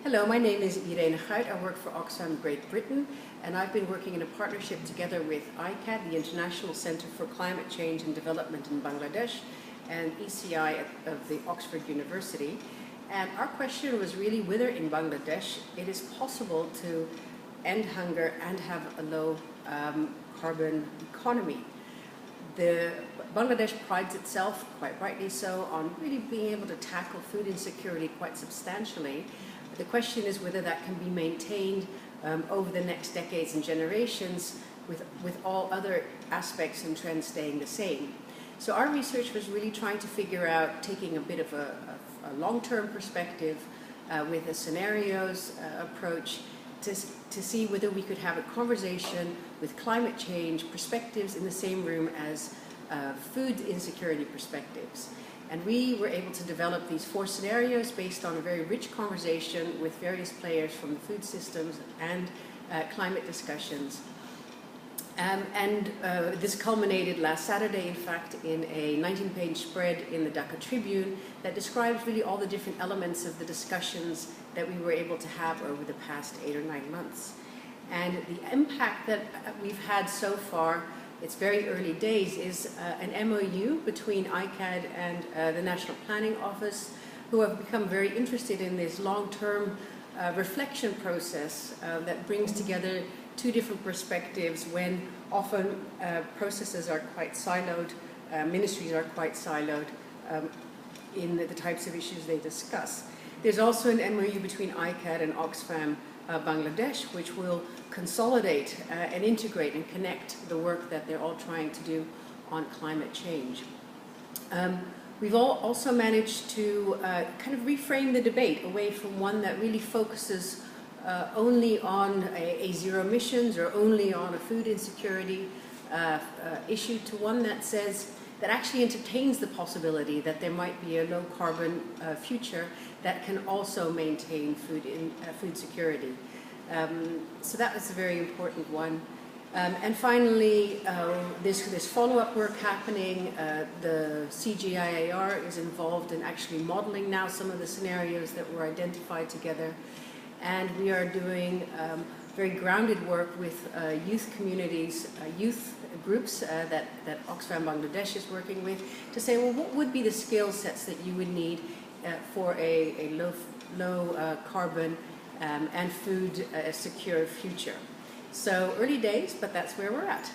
Hello, my name is Irene Guijt. I work for Oxfam Great Britain, and I've been working in a partnership together with ICAD, the International Centre for Climate Change and Development in Bangladesh, and ECI of the Oxford University. And our question was really whether in Bangladesh it is possible to end hunger and have a low carbon economy. Bangladesh prides itself, quite rightly so, on really being able to tackle food insecurity quite substantially. The question is whether that can be maintained over the next decades and generations with all other aspects and trends staying the same. So our research was really trying to figure out, taking a bit of a long-term perspective with a scenarios approach to see whether we could have a conversation with climate change perspectives in the same room as food insecurity perspectives. And we were able to develop these 4 scenarios based on a very rich conversation with various players from the food systems and climate discussions. This culminated last Saturday, in fact, in a 19-page spread in the Dhaka Tribune that describes really all the different elements of the discussions that we were able to have over the past 8 or 9 months. And the impact that we've had so far, it's very early days, is an MOU between ICAD and the National Planning Office, who have become very interested in this long-term reflection process that brings together 2 different perspectives when often processes are quite siloed, ministries are quite siloed in the types of issues they discuss. There's also an MOU between ICAD and Oxfam Bangladesh, which will consolidate and integrate and connect the work that they're all trying to do on climate change. We've also managed to kind of reframe the debate away from one that really focuses only on a zero emissions or only on a food insecurity issue to one that says, that actually entertains the possibility that there might be a low carbon future that can also maintain food security. So that was a very important one. And finally, this follow-up work happening. The CGIAR is involved in actually modeling now some of the scenarios that were identified together. And we are doing very grounded work with youth communities, youth groups that Oxfam Bangladesh is working with, to say, well, what would be the skill sets that you would need for a low carbon and food secure future? So early days, but that's where we're at.